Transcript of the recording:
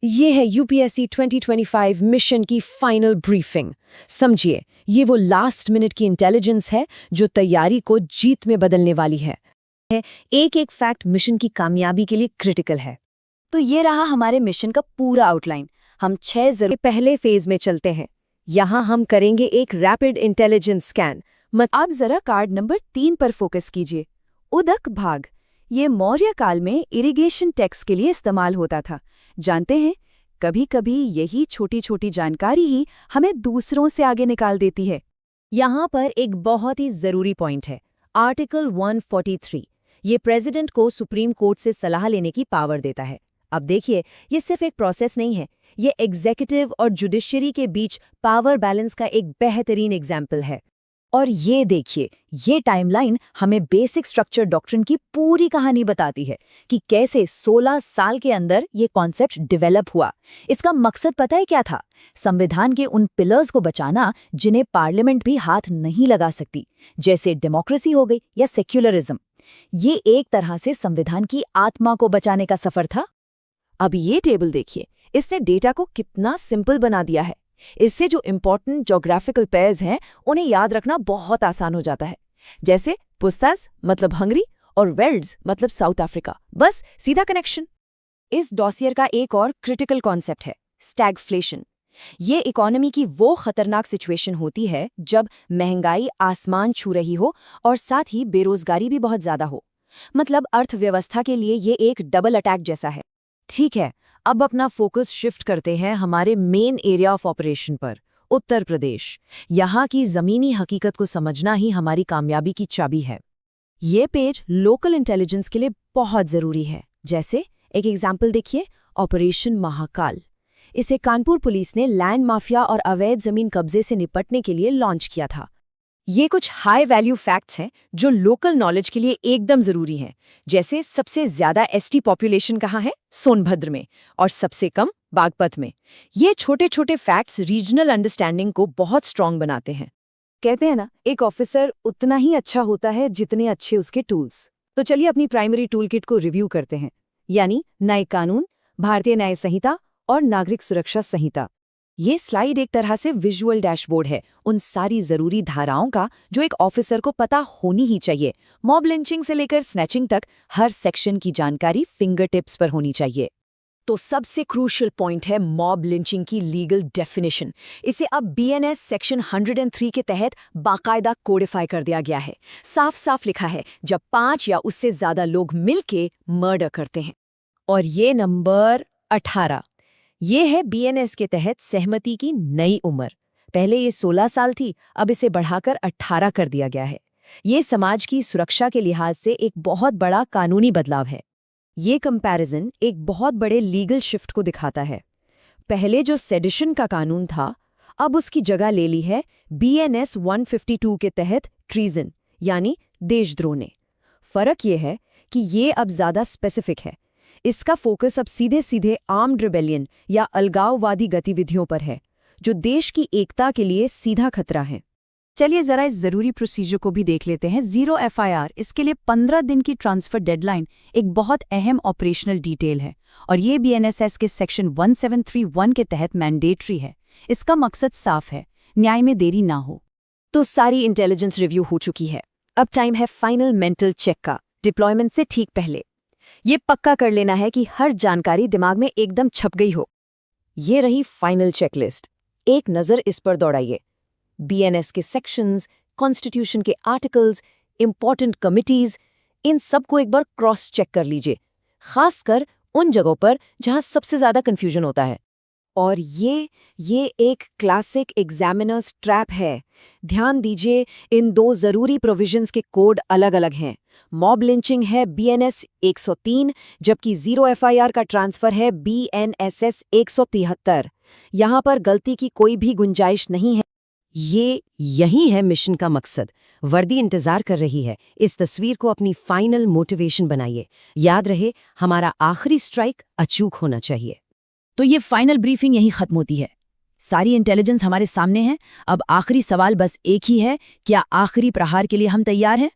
ये है UPSC 2025 mission की फाइनल ब्रीफिंग। समझिए, ये वो लास्ट मिनट की इंटेलिजेंस है जो तैयारी को जीत में बदलने वाली है। एक एक फैक्ट मिशन की कामयाबी के लिए क्रिटिकल है। तो ये रहा हमारे मिशन का पूरा आउटलाइन। हम 6 जरूरी पहले फेज में चलते हैं। यहाँ हम करेंगे एक रैपिड इंटेलिजेंस स्कैन। आप जरा कार्ड नंबर 3 पर फोकस कीजिए। उदक भाग। ये मौर्य काल में इरिगेशन टैक्स के लिए इस्तेमाल होता था। जानते हैं, कभी कभी यही छोटी छोटी जानकारी ही हमें दूसरों से आगे निकाल देती है। यहाँ पर एक बहुत ही जरूरी पॉइंट है, आर्टिकल 143। ये प्रेसिडेंट को सुप्रीम कोर्ट से सलाह लेने की पावर देता है। अब देखिए, ये सिर्फ एक प्रोसेस नहीं है, ये एग्जीक्यूटिव और जुडिशरी के बीच पावर बैलेंस का एक बेहतरीन एग्जाम्पल है। और ये देखिए, ये टाइमलाइन हमें बेसिक स्ट्रक्चर डॉक्ट्रिन की पूरी कहानी बताती है कि कैसे 16 साल के अंदर ये कॉन्सेप्ट डेवलप हुआ। इसका मकसद पता है क्या था? संविधान के उन पिलर्स को बचाना जिन्हें पार्लियामेंट भी हाथ नहीं लगा सकती, जैसे डेमोक्रेसी हो गई या सेक्युलरिज्म। ये एक तरह से संविधान की आत्मा को बचाने का सफर था। अब ये टेबल देखिए, इसने डेटा को कितना सिंपल बना दिया है। इससे जो इम्पोर्टेंट ज्योग्राफिकल पेयर्स हैं उन्हें याद रखना बहुत आसान हो जाता है। जैसे पुस्तास मतलब हंगरी और वेल्ड्स मतलब साउथ अफ्रीका। बस सीधा कनेक्शन। इस डॉसियर का एक और क्रिटिकल कॉन्सेप्ट है स्टैगफ्लेशन। ये इकोनॉमी की वो खतरनाक सिचुएशन होती है जब महंगाई आसमान छू रही हो और साथ ही बेरोजगारी भी बहुत ज्यादा हो। मतलब अर्थव्यवस्था के लिए ये एक डबल अटैक जैसा है। ठीक है, अब अपना फोकस शिफ्ट करते हैं हमारे मेन एरिया ऑफ ऑपरेशन पर, उत्तर प्रदेश। यहाँ की जमीनी हकीकत को समझना ही हमारी कामयाबी की चाबी है। ये पेज लोकल इंटेलिजेंस के लिए बहुत जरूरी है। जैसे एक एग्जाम्पल देखिए, ऑपरेशन महाकाल। इसे कानपुर पुलिस ने लैंड माफिया और अवैध जमीन कब्जे से निपटने के लिए लॉन्च किया था। ये कुछ हाई वैल्यू फैक्ट्स हैं जो लोकल नॉलेज के लिए एकदम जरूरी हैं। जैसे सबसे ज्यादा एसटी पॉपुलेशन कहाँ है? सोनभद्र में। और सबसे कम बागपत में। ये छोटे छोटे फैक्ट्स रीजनल अंडरस्टैंडिंग को बहुत स्ट्रांग बनाते हैं। कहते हैं ना, एक ऑफिसर उतना ही अच्छा होता है जितने अच्छे उसके टूल्स। तो चलिए अपनी प्राइमरी टूल किट को रिव्यू करते हैं, यानी न्यायिक कानून, भारतीय न्याय संहिता और नागरिक सुरक्षा संहिता। ये स्लाइड एक तरह से विजुअल डैशबोर्ड है उन सारी जरूरी धाराओं का जो एक ऑफिसर को पता होनी ही चाहिए। मॉब लिंचिंग से लेकर स्नैचिंग तक हर सेक्शन की जानकारी फिंगर टिप्स पर होनी चाहिए। तो सबसे क्रूशियल पॉइंट है मॉब लिंचिंग की लीगल डेफिनेशन। इसे अब बीएनएस सेक्शन 103 के तहत बाकायदा कोडिफाई कर दिया गया है। साफ साफ लिखा है, जब 5 या उससे ज्यादा लोग मिलके मर्डर करते हैं। और ये नंबर 18, ये है बीएनएस के तहत सहमति की नई उम्र। पहले ये 16 साल थी, अब इसे बढ़ाकर 18 कर दिया गया है। ये समाज की सुरक्षा के लिहाज से एक बहुत बड़ा कानूनी बदलाव है। ये कंपैरिजन एक बहुत बड़े लीगल शिफ्ट को दिखाता है। पहले जो सेडिशन का कानून था, अब उसकी जगह ले ली है बीएनएस 152 के तहत ट्रीजन यानी देशद्रोह ने। फर्क ये है कि ये अब ज्यादा स्पेसिफिक है। इसका फोकस अब सीधे सीधे आर्म्ड रिबेलियन या अलगाववादी गतिविधियों पर है, जो देश की एकता के लिए सीधा खतरा है। चलिए जरा इस जरूरी प्रोसीजर को भी देख लेते हैं। 0 एफआईआर, इसके लिए 15 दिन की ट्रांसफर डेडलाइन एक बहुत अहम ऑपरेशनल डिटेल है और ये बीएनएसएस के सेक्शन 1731 के तहत मैंडेटरी है। इसका मकसद साफ है, न्याय में देरी ना हो। तो सारी इंटेलिजेंस रिव्यू हो चुकी है। अब टाइम है फाइनल मेंटल चेक का, डिप्लॉयमेंट से ठीक पहले। ये पक्का कर लेना है कि हर जानकारी दिमाग में एकदम छप गई हो। ये रही फाइनल चेकलिस्ट। एक नज़र इस पर दौड़ाइए। बीएनएस के सेक्शंस, कॉन्स्टिट्यूशन के आर्टिकल्स, इंपॉर्टेंट कमिटीज, इन सबको एक बार क्रॉस चेक कर लीजिए, खासकर उन जगहों पर जहां सबसे ज्यादा कंफ्यूजन होता है। और ये एक क्लासिक एग्जामिनर्स ट्रैप है। ध्यान दीजिए, इन दो जरूरी प्रोविजंस के कोड अलग अलग हैं। मॉब लिंचिंग है बीएनएस 103, जबकि 0 एफआईआर का ट्रांसफर है बीएनएसएस 173। यहाँ पर गलती की कोई भी गुंजाइश नहीं है। यही है मिशन का मकसद। वर्दी इंतजार कर रही है। इस तस्वीर को अपनी फाइनल मोटिवेशन बनाइए। याद रहे, हमारा आखिरी स्ट्राइक अचूक होना चाहिए। तो ये फाइनल ब्रीफिंग यही खत्म होती है। सारी इंटेलिजेंस हमारे सामने है। अब आखिरी सवाल बस एक ही है, क्या आखिरी प्रहार के लिए हम तैयार हैं?